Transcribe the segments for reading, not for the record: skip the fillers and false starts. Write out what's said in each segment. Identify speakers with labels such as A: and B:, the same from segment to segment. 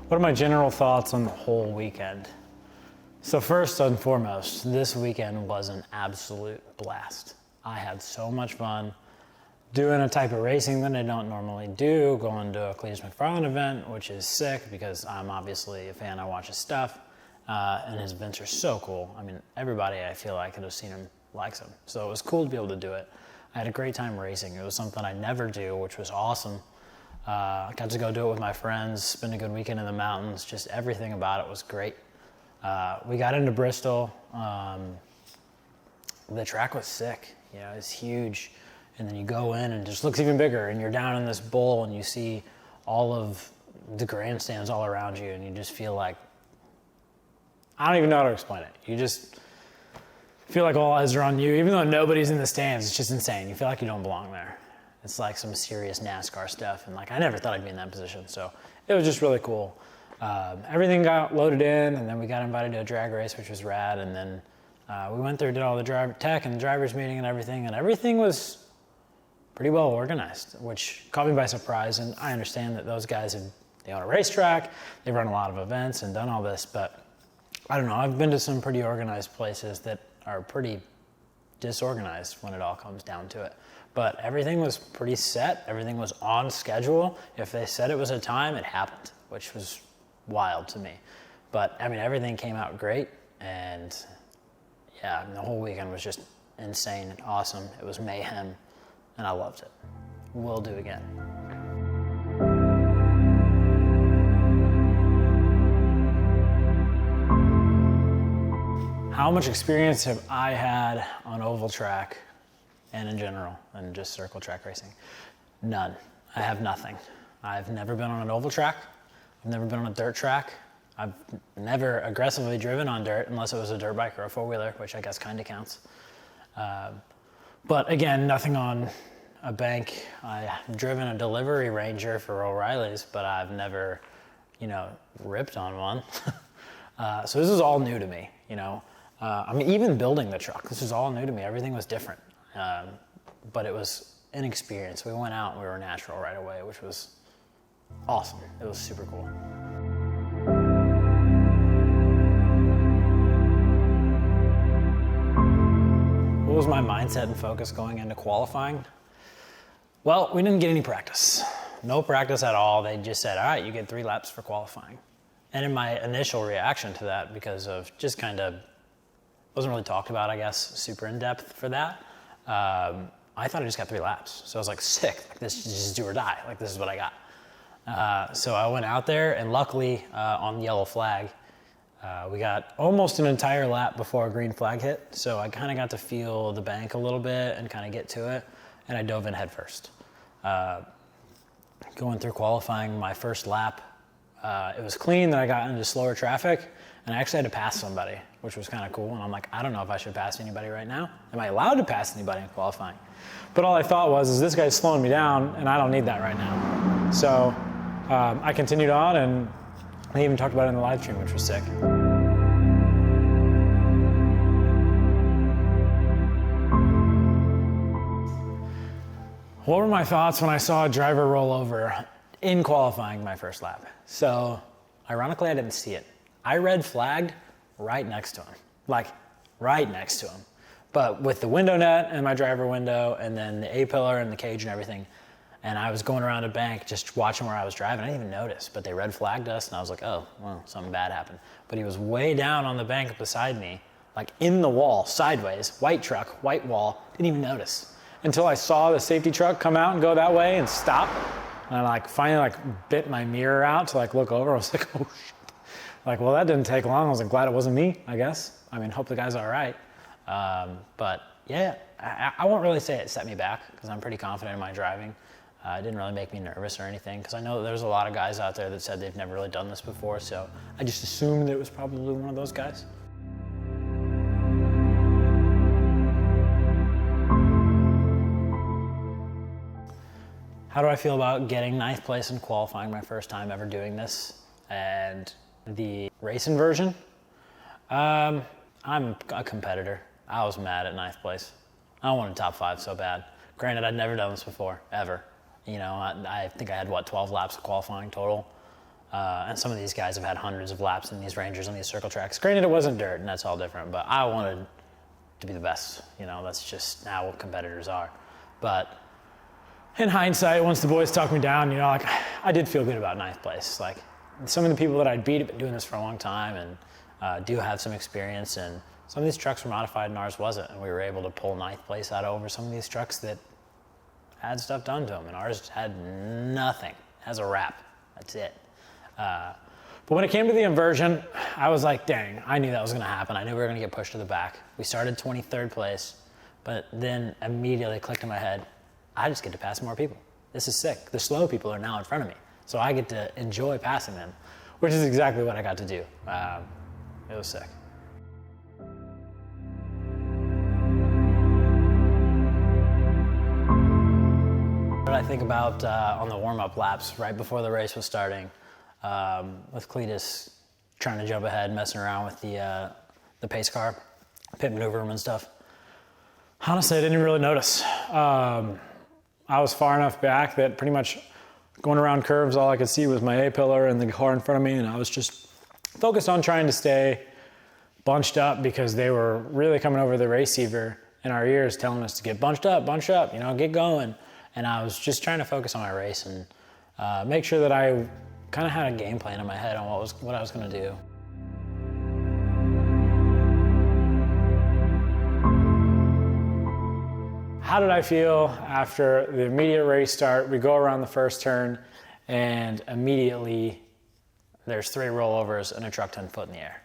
A: What are my general thoughts on the whole weekend? So first and foremost, this weekend was an absolute blast. I had so much fun doing a type of racing that I don't normally do, going to a Cleetus McFarland's event, which is sick because I'm obviously a fan. I watch his stuff, and his events are so cool. I mean, everybody I feel like could have seen him likes him. So it was cool to be able to do it. I had a great time racing. It was something I never do, which was awesome. I got to go do it with my friends, spend a good weekend in the mountains. Just everything about it was great. We got into Bristol. The track was sick. You know, it's huge. And then you go in and it just looks even bigger, and you're down in this bowl and you see all of the grandstands all around you, and you just feel like, I don't even know how to explain it. You just feel like all eyes are on you, even though nobody's in the stands. It's just insane. You feel like you don't belong there. It's like some serious NASCAR stuff, and like I never thought I'd be in that position, so it was just really cool. Everything got loaded in, and then we got invited to a drag race, which was rad, and then we went there, did all the driver tech and the drivers meeting and everything was pretty well organized, which caught me by surprise. And I understand that those guys they own a racetrack, they run a lot of events and done all this, but I don't know, I've been to some pretty organized places that are pretty disorganized when it all comes down to it. But everything was pretty set, everything was on schedule. If they said it was a time, it happened, which was wild to me. But I mean, everything came out great, and yeah, I mean, the whole weekend was just insane and awesome. It was mayhem, and I loved it. Will do again. How much experience have I had on oval track and in general, and just circle track racing? None. I have nothing. I've never been on an oval track. I've never been on a dirt track. I've never aggressively driven on dirt unless it was a dirt bike or a four-wheeler, which I guess kind of counts. But again, nothing on a bank. I've driven a delivery Ranger for O'Reilly's, but I've never, ripped on one. So this is all new to me, I mean, even building the truck, this was all new to me. Everything was different. But it was an experience. We went out and we were natural right away, which was awesome. It was super cool. What was my mindset and focus going into qualifying? Well, we didn't get any practice. No practice at all. They just said, all right, you get 3 laps for qualifying. And in my initial reaction to that, because of just kind of, wasn't really talked about, I guess, super in depth for that, I thought I just got 3 laps. So I was like, sick, like this is just do or die. Like this is what I got. So I went out there, and luckily on the yellow flag, we got almost an entire lap before a green flag hit. So I kind of got to feel the bank a little bit and kind of get to it. And I dove in head first. Going through qualifying my first lap, it was clean. Then I got into slower traffic, and I actually had to pass somebody, which was kind of cool. And I'm like, I don't know if I should pass anybody right now. Am I allowed to pass anybody in qualifying? But all I thought was, this guy's slowing me down, and I don't need that right now. So I continued on, and they even talked about it in the live stream, which was sick. What were my thoughts when I saw a driver roll over in qualifying my first lap? So ironically, I didn't see it. I red flagged right next to him, like right next to him. But with the window net and my driver window, and then the A-pillar and the cage and everything, and I was going around a bank just watching where I was driving. I didn't even notice, but they red flagged us, and I was like, oh, well, something bad happened. But he was way down on the bank beside me, like in the wall, sideways, white truck, white wall, didn't even notice. Until I saw the safety truck come out and go that way and stop. And I finally bit my mirror out to look over. I was like, oh shit. Well, that didn't take long. I was glad it wasn't me, I guess. I mean, hope the guy's all right. But yeah, I won't really say it set me back because I'm pretty confident in my driving. It didn't really make me nervous or anything because I know that there's a lot of guys out there that said they've never really done this before. So I just assumed that it was probably one of those guys. How do I feel about getting 9th place in qualifying, my first time ever doing this? And the racing version? I'm a competitor. I was mad at 9th place. I wanted top 5 so bad. Granted, I'd never done this before, ever. I think I had, 12 laps of qualifying total. And some of these guys have had hundreds of laps in these Rangers on these circle tracks. Granted, it wasn't dirt, and that's all different, but I wanted to be the best. You know, that's just now what competitors are. But in hindsight, once the boys talked me down, you know, like, I did feel good about ninth place. Like, some of the people that I'd beat have been doing this for a long time and do have some experience, and some of these trucks were modified and ours wasn't, and we were able to pull ninth place out over some of these trucks that had stuff done to them, and ours had nothing. It has a wrap. That's it. But when it came to the inversion, I was like, dang, I knew that was gonna happen. I knew we were gonna get pushed to the back. We started 23rd place, but then immediately clicked in my head, I just get to pass more people. This is sick. The slow people are now in front of me, so I get to enjoy passing them, which is exactly what I got to do. It was sick. What I think about on the warm-up laps right before the race was starting, with Cleetus trying to jump ahead, messing around with the pace car, pit maneuver room and stuff. Honestly, I didn't really notice. I was far enough back that pretty much going around curves, all I could see was my A-pillar and the car in front of me, and I was just focused on trying to stay bunched up because they were really coming over the receiver in our ears telling us to get bunched up, you know, get going. And I was just trying to focus on my race and make sure that I kind of had a game plan in my head on what I was going to do. How did I feel after the immediate race start? We go around the first turn and immediately there's 3 rollovers and a truck 10 foot in the air.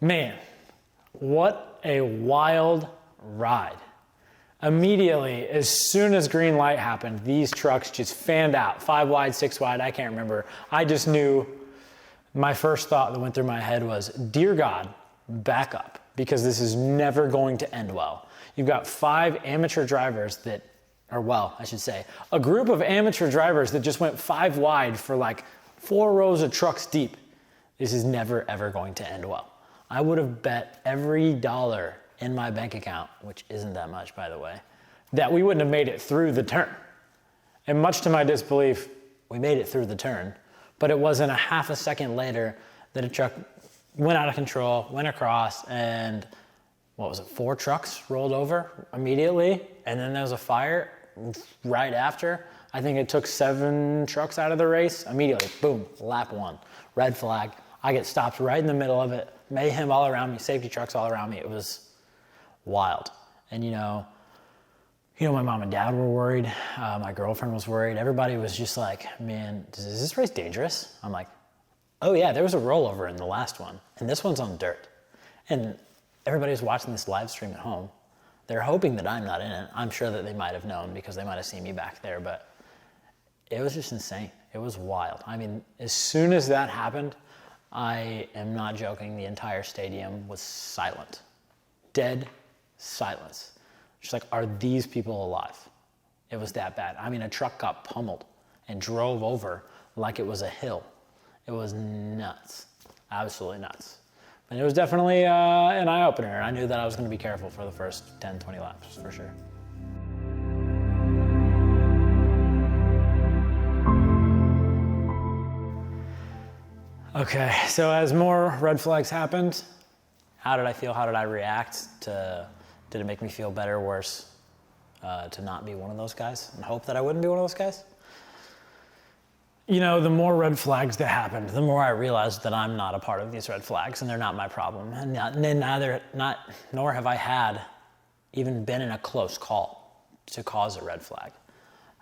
A: Man, what a wild ride. Immediately, as soon as green light happened, these trucks just fanned out. 5 wide, 6 wide, I can't remember. I just knew, my first thought that went through my head was, dear God, back up, because this is never going to end well. You've got 5 amateur drivers that, or well, I should say, a group of amateur drivers that just went 5 wide for like 4 rows of trucks deep. This is never, ever going to end well. I would have bet every dollar in my bank account, which isn't that much, by the way, that we wouldn't have made it through the turn. And much to my disbelief, we made it through the turn, but it wasn't a half a second later that a truck went out of control, went across, and what was it, 4 trucks rolled over immediately, and then there was a fire right after. I think it took 7 trucks out of the race. Immediately, boom, lap 1, red flag. I get stopped right in the middle of it, mayhem all around me, safety trucks all around me. It was wild. And you know, my mom and dad were worried. My girlfriend was worried. Everybody was just like, man, is this race dangerous? I'm like, oh yeah, there was a rollover in the last one, and this one's on dirt. And everybody was watching this live stream at home. They're hoping that I'm not in it. I'm sure that they might have known because they might have seen me back there, but it was just insane. It was wild. I mean, as soon as that happened, I am not joking, the entire stadium was silent. Dead silence. Just like, are these people alive? It was that bad. I mean, a truck got pummeled and drove over like it was a hill. It was nuts, absolutely nuts. And it was definitely an eye-opener. I knew that I was gonna be careful for the first 10, 20 laps, for sure. Okay, so as more red flags happened, how did I feel? How did I react? Did it make me feel better or worse to not be one of those guys and hope that I wouldn't be one of those guys? You know, the more red flags that happened, the more I realized that I'm not a part of these red flags and they're not my problem. And nor have I had even been in a close call to cause a red flag.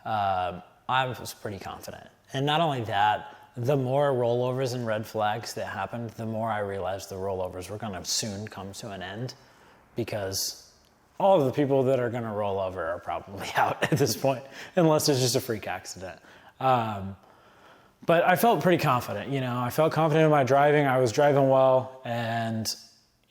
A: I was pretty confident. And not only that, the more rollovers and red flags that happened, the more I realized the rollovers were gonna soon come to an end, because all of the people that are gonna roll over are probably out at this point, unless it's just a freak accident. But I felt pretty confident, you know, I felt confident in my driving. I was driving well, and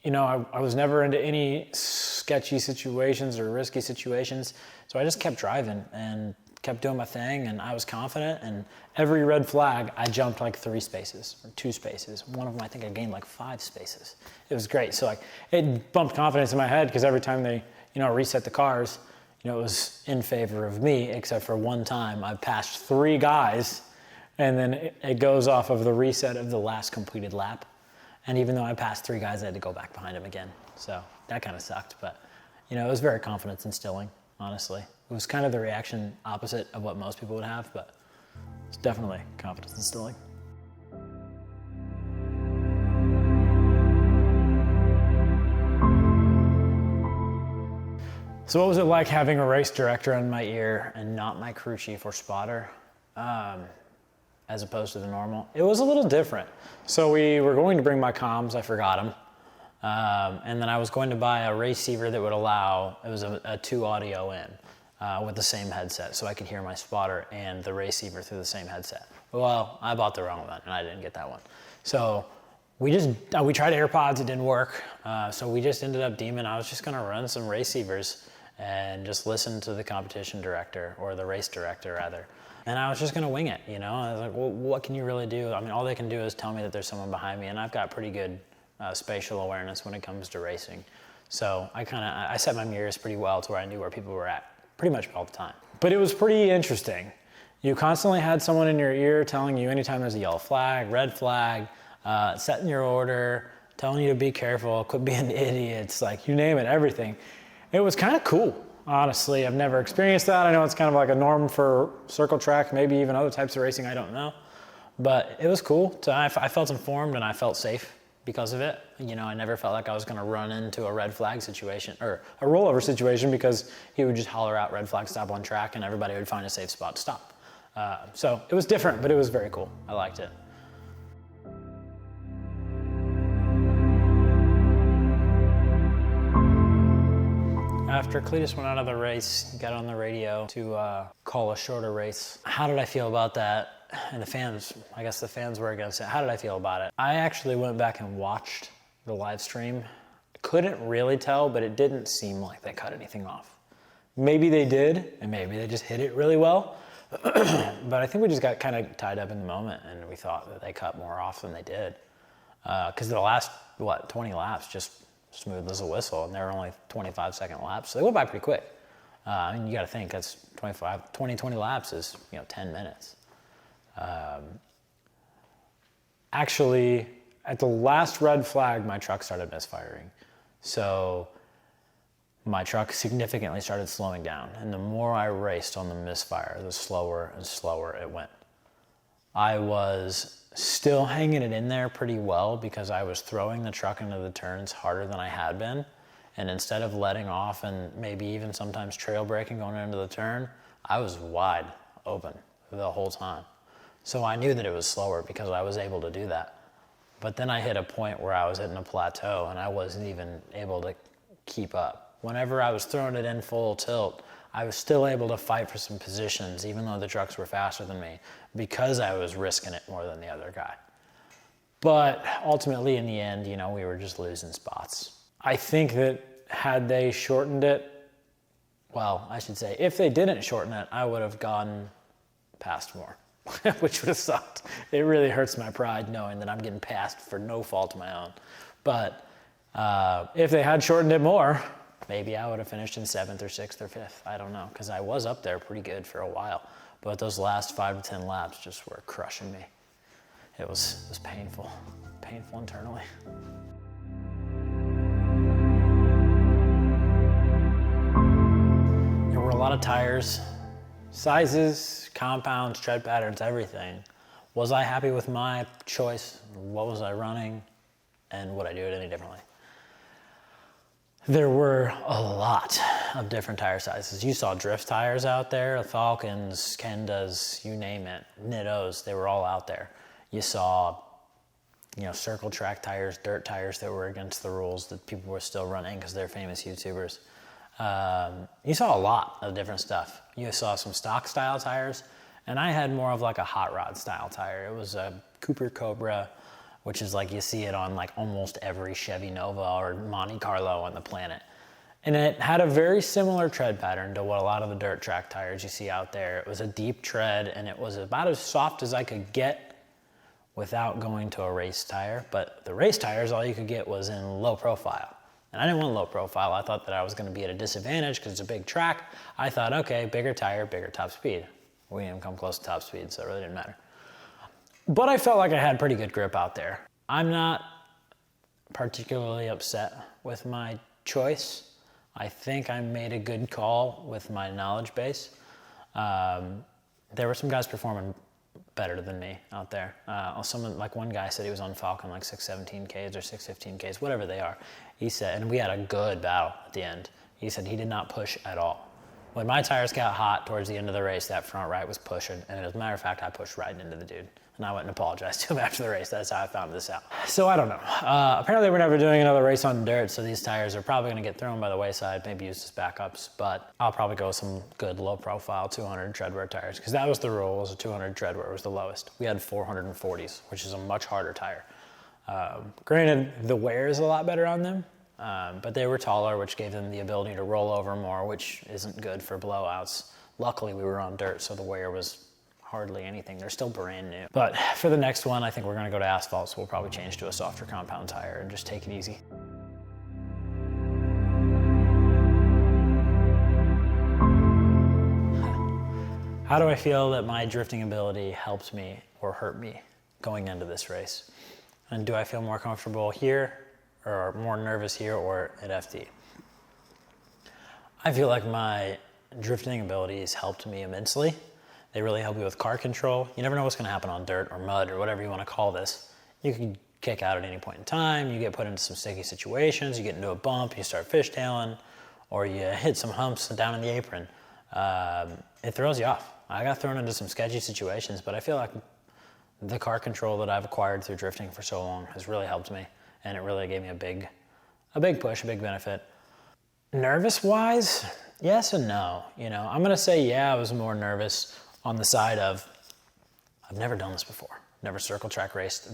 A: you know, I was never into any sketchy situations or risky situations. So I just kept driving and kept doing my thing, and I was confident, and every red flag, I jumped like 3 spaces or 2 spaces. One of them, I think I gained like 5 spaces. It was great. So like, it bumped confidence in my head because every time they, reset the cars, it was in favor of me, except for one time I passed 3 guys, and then it goes off of the reset of the last completed lap. And even though I passed 3 guys, I had to go back behind them again. So that kind of sucked, but it was very confidence instilling, honestly. It was kind of the reaction opposite of what most people would have, but it's definitely confidence instilling. So what was it like having a race director in my ear and not my crew chief or spotter, as opposed to the normal? It was a little different. So we were going to bring my comms, I forgot them. And then I was going to buy a receiver that would allow, it was a 2 audio in. With the same headset, so I could hear my spotter and the receiver through the same headset. Well, I bought the wrong one, and I didn't get that one. So we tried AirPods, it didn't work. So we just ended up deeming I was just gonna run some receivers and just listen to the competition director, or the race director rather. And I was just gonna wing it, I was like, well, what can you really do? I mean, all they can do is tell me that there's someone behind me, and I've got pretty good spatial awareness when it comes to racing. So I set my mirrors pretty well to where I knew where people were at pretty much all the time. But it was pretty interesting. You constantly had someone in your ear telling you anytime there's a yellow flag, red flag, setting your order, telling you to be careful, quit being idiots, like you name it, everything. It was kind of cool, honestly. I've never experienced that. I know it's kind of like a norm for circle track, maybe even other types of racing, I don't know. But it was cool. I felt informed and I felt safe because of it. I never felt like I was gonna run into a red flag situation or a rollover situation, because he would just holler out red flag stop on track and everybody would find a safe spot to stop. So it was different, but it was very cool. I liked it. After Cleetus went out of the race, he got on the radio to call a shorter race. How did I feel about that? And the fans were against it. How did I feel about it? I actually went back and watched the live stream. Couldn't really tell, but it didn't seem like they cut anything off. Maybe they did, and maybe they just hit it really well. But I think we just got kind of tied up in the moment, and we thought that they cut more off than they did. Because the last, 20 laps, just smooth as a whistle, and they were only 25-second laps, so they went by pretty quick. I mean, you got to think that's 20 laps is 10 minutes. Actually, at the last red flag, my truck started misfiring. So my truck significantly started slowing down. And the more I raced on the misfire, the slower and slower it went. I was still hanging it in there pretty well because I was throwing the truck into the turns harder than I had been. And instead of letting off and maybe even sometimes trail braking going into the turn, I was wide open the whole time. So I knew that it was slower because I was able to do that. But then I hit a point where I was hitting a plateau and I wasn't even able to keep up. Whenever I was throwing it in full tilt, I was still able to fight for some positions, even though the trucks were faster than me, because I was risking it more than the other guy. But ultimately, in the end, we were just losing spots. I think that had they shortened it, well, I should say, if they didn't shorten it, I would have gone past more, which would have sucked. It really hurts my pride knowing that I'm getting passed for no fault of my own. But if they had shortened it more, maybe I would have finished in 7th or 6th or 5th. I don't know, because I was up there pretty good for a while. But those last 5 to 10 laps just were crushing me. It was painful internally. There were a lot of tires, sizes, compounds, tread patterns, everything. Was I happy with my choice? What was I running? And would I do it any differently? There were a lot of different tire sizes. You saw drift tires out there, Falcons, Kendas, you name it, Nittos, they were all out there. You saw, circle track tires, dirt tires that were against the rules that people were still running because they're famous YouTubers. You saw a lot of different stuff. You saw some stock style tires, and I had more of like a hot rod style tire. It was a Cooper Cobra, which is like you see it on like almost every Chevy Nova or Monte Carlo on the planet. And it had a very similar tread pattern to what a lot of the dirt track tires you see out there. It was a deep tread, and it was about as soft as I could get without going to a race tire. But the race tires, all you could get was in low profile. And I didn't want low profile. I thought that I was gonna be at a disadvantage because it's a big track. I thought, okay, bigger tire, bigger top speed. We didn't come close to top speed, so it really didn't matter. But I felt like I had pretty good grip out there. I'm not particularly upset with my choice. I think I made a good call with my knowledge base. There were some guys performing better than me out there. Someone, like one guy said he was on Falcon like 617Ks or 615Ks, whatever they are. He said, and we had a good battle at the end. He said he did not push at all. When my tires got hot towards the end of the race, that front right was pushing. And as a matter of fact, I pushed right into the dude. And I went and apologized to him after the race. That's how I found this out. So I don't know. Apparently we're never doing another race on dirt, so these tires are probably gonna get thrown by the wayside, maybe used as backups, but I'll probably go with some good low profile 200 treadwear tires, because that was the rule, was a 200 treadwear was the lowest. We had 440s, which is a much harder tire. Granted, the wear is a lot better on them, but they were taller, which gave them the ability to roll over more, which isn't good for blowouts. Luckily, we were on dirt, so the wear was hardly anything. They're still brand new. But for the next one, I think we're gonna go to asphalt, so we'll probably change to a softer compound tire and just take it easy. How do I feel that my drifting ability helped me or hurt me going into this race? And do I feel more comfortable here or more nervous here or at FD? I feel like my drifting abilities helped me immensely. They really help you with car control. You never know what's gonna happen on dirt or mud or whatever you wanna call this. You can kick out at any point in time, you get put into some sticky situations, you get into a bump, you start fishtailing, or you hit some humps down in the apron. It throws you off. I got thrown into some sketchy situations, but I feel like the car control that I've acquired through drifting for so long has really helped me, and it really gave me a big push, a big benefit. Nervous-wise, yes and no. You know, I'm gonna say, yeah, I was more nervous on the side of, I've never done this before, never circle track raced.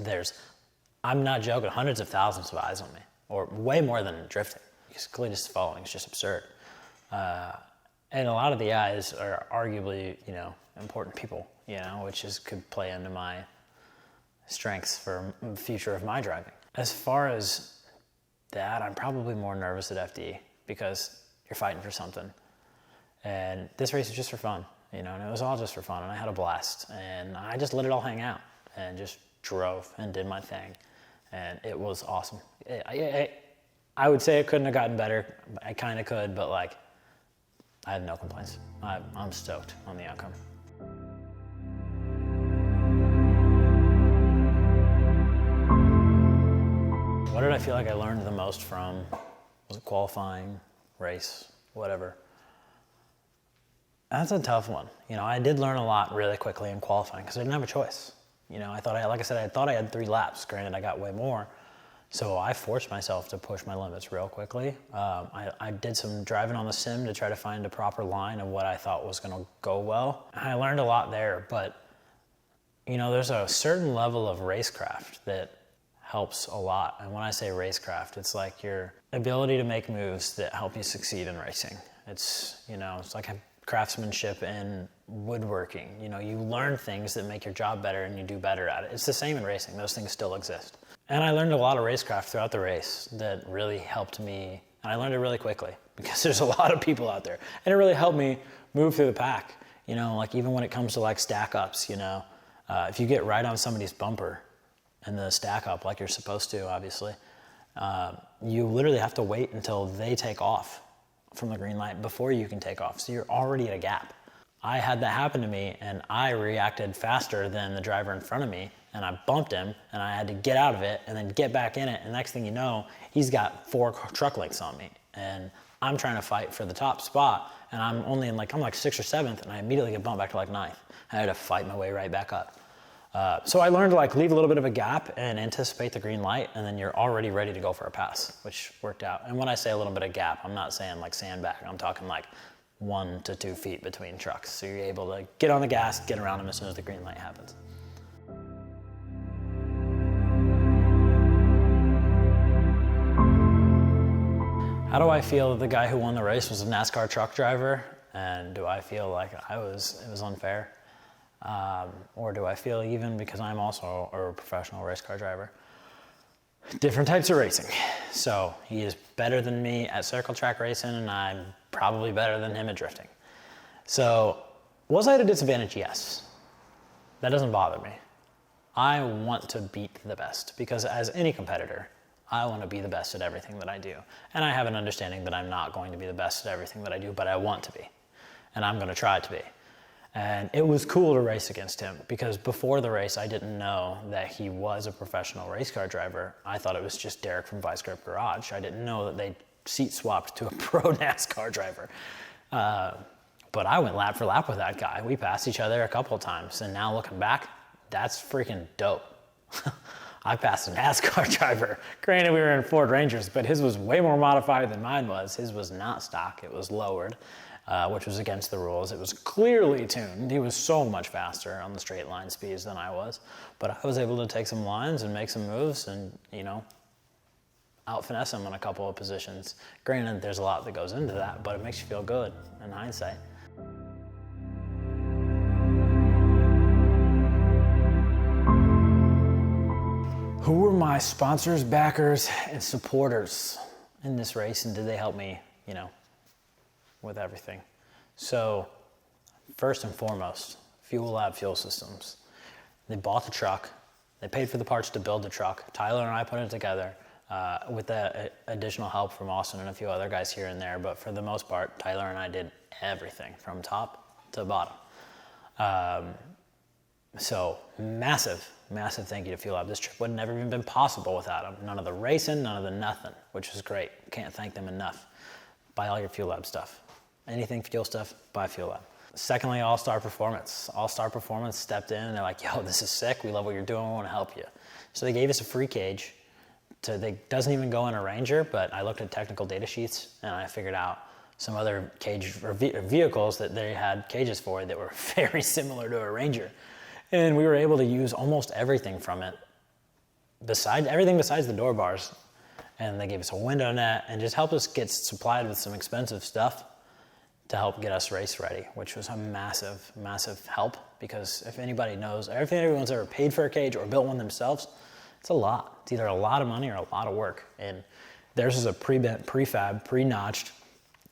A: I'm not joking, hundreds of thousands of eyes on me, or way more than drifting, because Cleetus following is just absurd. And a lot of the eyes are arguably, you know, important people, you know, which could play into my strengths for the future of my driving. As far as that, I'm probably more nervous at FD because you're fighting for something. And this race is just for fun. You know, and it was all just for fun, and I had a blast, and I just let it all hang out, and just drove and did my thing, and it was awesome. I would say it couldn't have gotten better. I kind of could, but like, I have no complaints. I'm stoked on the outcome. What did I feel like I learned the most from? Was it qualifying, race, whatever? That's a tough one. You know, I did learn a lot really quickly in qualifying because I didn't have a choice. You know, like I said, I thought I had 3 laps. Granted, I got way more. So I forced myself to push my limits real quickly. I did some driving on the sim to try to find a proper line of what I thought was gonna go well. I learned a lot there, but you know, there's a certain level of racecraft that helps a lot. And when I say racecraft, it's like your ability to make moves that help you succeed in racing. It's, you know, it's like a craftsmanship in woodworking. You know, you learn things that make your job better and you do better at it. It's the same in racing. Those things still exist. And I learned a lot of racecraft throughout the race that really helped me. And I learned it really quickly because there's a lot of people out there. And it really helped me move through the pack. You know, like even when it comes to like stack ups, you know, if you get right on somebody's bumper in the stack up like you're supposed to, obviously, you literally have to wait until they take off from the green light before you can take off. So you're already at a gap. I had that happen to me and I reacted faster than the driver in front of me and I bumped him and I had to get out of it and then get back in it. And next thing you know, he's got 4 truck lengths on me and I'm trying to fight for the top spot and I'm only in like, I'm like 6th or 7th and I immediately get bumped back to like 9th. I had to fight my way right back up. So I learned to like leave a little bit of a gap and anticipate the green light and then you're already ready to go for a pass, which worked out. And when I say a little bit of gap, I'm not saying like sandbag, I'm talking like 1 to 2 feet between trucks. So you're able to get on the gas, get around them as soon as the green light happens. How do I feel that the guy who won the race was a NASCAR truck driver? And do I feel like it was unfair? Or do I feel even because I'm also a professional race car driver? Different types of racing. So he is better than me at circle track racing, and I'm probably better than him at drifting. So was I at a disadvantage? Yes. That doesn't bother me. I want to beat the best because as any competitor, I want to be the best at everything that I do. And I have an understanding that I'm not going to be the best at everything that I do, but I want to be. And I'm going to try to be. And it was cool to race against him because before the race, I didn't know that he was a professional race car driver. I thought it was just Derek from Vice Grip Garage. I didn't know that they seat swapped to a pro NASCAR driver. But I went lap for lap with that guy. We passed each other a couple of times. And now looking back, that's freaking dope. I passed a NASCAR driver. Granted, we were in Ford Rangers, but his was way more modified than mine was. His was not stock, it was lowered, which was against the rules. It was clearly tuned. He was so much faster on the straight line speeds than I was. But I was able to take some lines and make some moves and, you know, out-finesse him in a couple of positions. Granted, there's a lot that goes into that, but it makes you feel good in hindsight. Who were my sponsors, backers, and supporters in this race, and did they help me, you know, with everything? So, first and foremost, Fuelab Fuel Systems. They bought the truck. They paid for the parts to build the truck. Tyler and I put it together with the additional help from Austin and a few other guys here and there, but for the most part, Tyler and I did everything from top to bottom. So massive thank you to Fuelab. This trip would have never even been possible without them. None of the racing, none of the nothing, which is great. Can't thank them enough. Buy all your Fuelab stuff. Anything fuel stuff, buy Fuelab. Secondly, Allstar Performance. Allstar Performance stepped in and they're like, yo, this is sick. We love what you're doing. We want to help you. So they gave us a free cage. It doesn't even go in a Ranger, but I looked at technical data sheets and I figured out some other cage or vehicles that they had cages for that were very similar to a Ranger. And we were able to use almost everything from it, everything besides the door bars. And they gave us a window net and just helped us get supplied with some expensive stuff to help get us race ready, which was a massive help because if anybody knows, if anyone's ever paid for a cage or built one themselves, it's a lot. It's either a lot of money or a lot of work. And theirs is a pre-bent, prefab, pre-notched,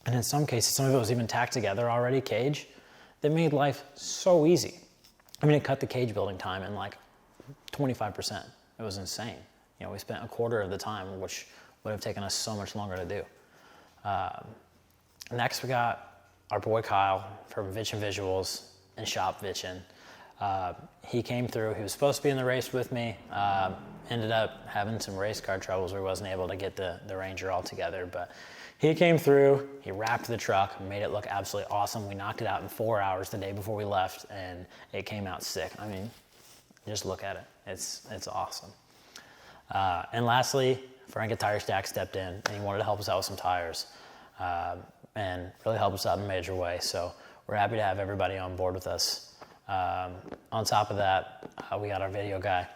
A: and in some cases, some of it was even tacked together already, cage, that made life so easy. I mean, it cut the cage building time in like 25%. It was insane. You know, we spent a quarter of the time, which would have taken us so much longer to do. Next, we got our boy Kyle from Vich'n Visuals and Shop Vich'n. He came through. He was supposed to be in the race with me. Ended up having some race car troubles where he wasn't able to get the Ranger all together, but he came through, he wrapped the truck, made it look absolutely awesome. We knocked it out in 4 hours the day before we left, and it came out sick. I mean, just look at it. It's awesome. And lastly, Frank at Tirestacks stepped in, and he wanted to help us out with some tires, and really help us out in a major way. So we're happy to have everybody on board with us. On top of that, we got our video guy.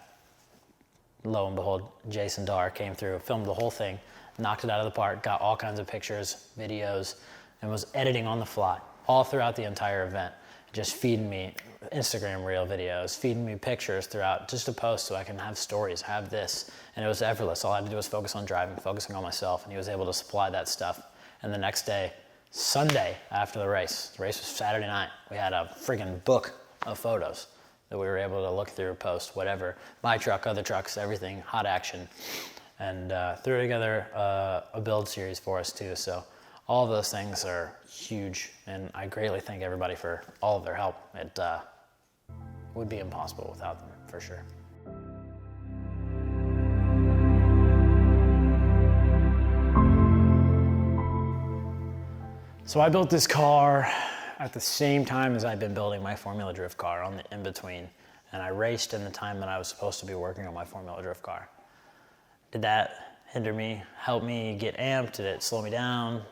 A: Lo and behold, Jason Darr came through, filmed the whole thing, knocked it out of the park, got all kinds of pictures, videos, and was editing on the fly all throughout the entire event, just feeding me Instagram reel videos, feeding me pictures throughout just to post so I can have stories, have this, and it was effortless. All I had to do was focus on driving, focusing on myself, and he was able to supply that stuff. And the next day, Sunday after the race was Saturday night, we had a friggin' book of photos that we were able to look through, post, whatever, my truck, other trucks, everything, hot action. And threw together a build series for us too. So all of those things are huge, and I greatly thank everybody for all of their help. It would be impossible without them, for sure. So I built this car at the same time as I'd been building my Formula Drift car on the in-between, and I raced in the time that I was supposed to be working on my Formula Drift car. Did that hinder me, help me get amped? Did it slow me down?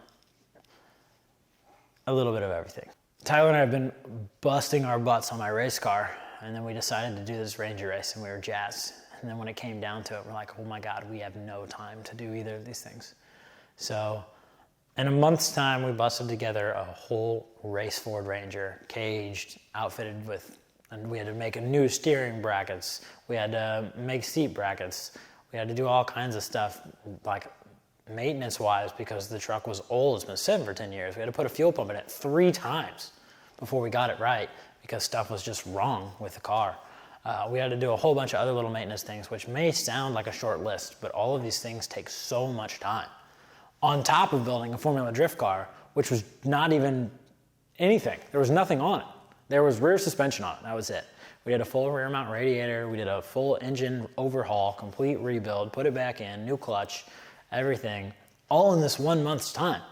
A: A little bit of everything. Tyler and I have been busting our butts on my race car, and then we decided to do this Ranger race, and we were jazzed. And then when it came down to it, we're like, oh my God, we have no time to do either of these things. So In a month's time, we busted together a whole race Ford Ranger, caged, outfitted with, and we had to make new steering brackets. We had to make seat brackets. We had to do all kinds of stuff, like maintenance-wise, because the truck was old. It's been sitting for 10 years. We had to put a fuel pump in it 3 times before we got it right, because stuff was just wrong with the car. We had to do a whole bunch of other little maintenance things, which may sound like a short list, but all of these things take so much time. On top of building a Formula Drift car, which was not even anything. There was nothing on it. There was rear suspension on it, that was it. We did a full rear mount radiator, we did a full engine overhaul, complete rebuild, put it back in, new clutch, everything, all in this 1 month's time.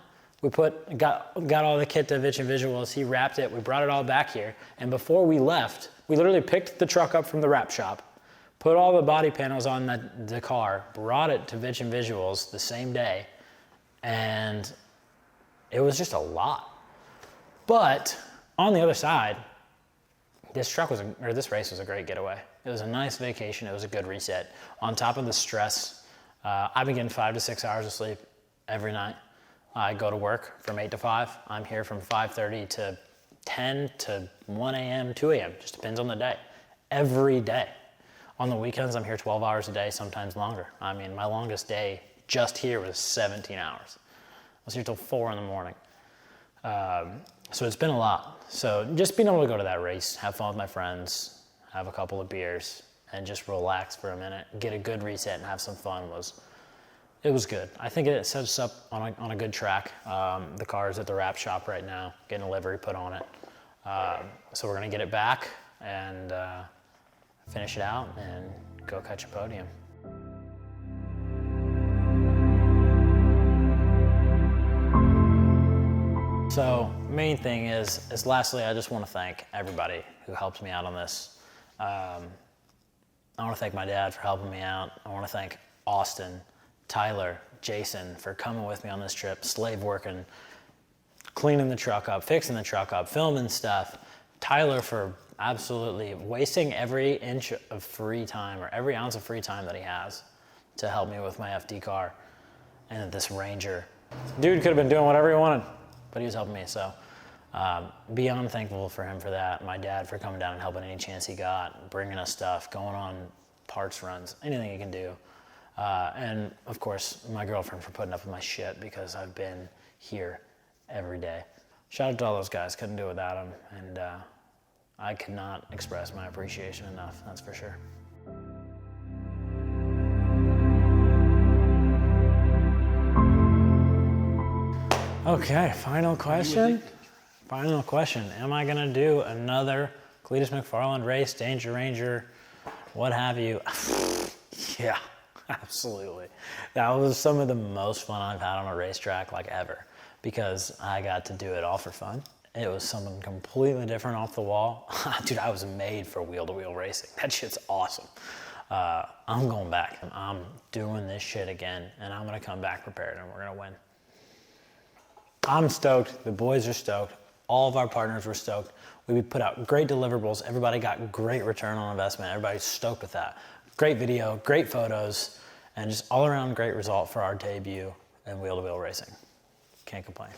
A: We got all the kit to Vich'n Visuals, he wrapped it, we brought it all back here, and before we left, we literally picked the truck up from the wrap shop, put all the body panels on the car, brought it to Vich'n Visuals the same day, and it was just a lot. But on the other side, this race was a great getaway. It was a nice vacation, it was a good reset. On top of the stress, I've been getting 5 to 6 hours of sleep every night. I go to work from 8 to 5. I'm here from 5:30 to 10 to 1 a.m., 2 a.m., just depends on the day. Every day. On the weekends, I'm here 12 hours a day, sometimes longer. I mean, my longest day just here was 17 hours. I was here till 4 in the morning. So it's been a lot. So just being able to go to that race, have fun with my friends, have a couple of beers, and just relax for a minute, get a good reset and have some fun it was good. I think it sets us up on a good track. The car is at the wrap shop right now, getting a livery put on it. So we're gonna get it back and finish it out and go catch a podium. So main thing is lastly, I just want to thank everybody who helped me out on this. I want to thank my dad for helping me out. I want to thank Austin, Tyler, Jason for coming with me on this trip, slave working, cleaning the truck up, fixing the truck up, filming stuff. Tyler for absolutely wasting every inch of free time or every ounce of free time that he has to help me with my FD car and this Ranger. Dude could have been doing whatever he wanted, but he was helping me, so beyond thankful for him for that. My dad for coming down and helping any chance he got, bringing us stuff, going on parts runs, anything he can do. And of course, my girlfriend for putting up with my shit because I've been here every day. Shout out to all those guys, couldn't do it without them, and I could not express my appreciation enough, that's for sure. Okay, final question. Final question. Am I gonna do another Cleetus McFarland race, Danger Ranger, what have you? Yeah, absolutely. That was some of the most fun I've had on a racetrack like ever because I got to do it all for fun. It was something completely different off the wall. Dude, I was made for wheel-to-wheel racing. That shit's awesome. I'm going back. I'm doing this shit again and I'm gonna come back prepared and we're gonna win. I'm stoked, the boys are stoked, all of our partners were stoked. We put out great deliverables, everybody got great return on investment, everybody's stoked with that. Great video, great photos, and just all around great result for our debut in wheel-to-wheel racing. Can't complain.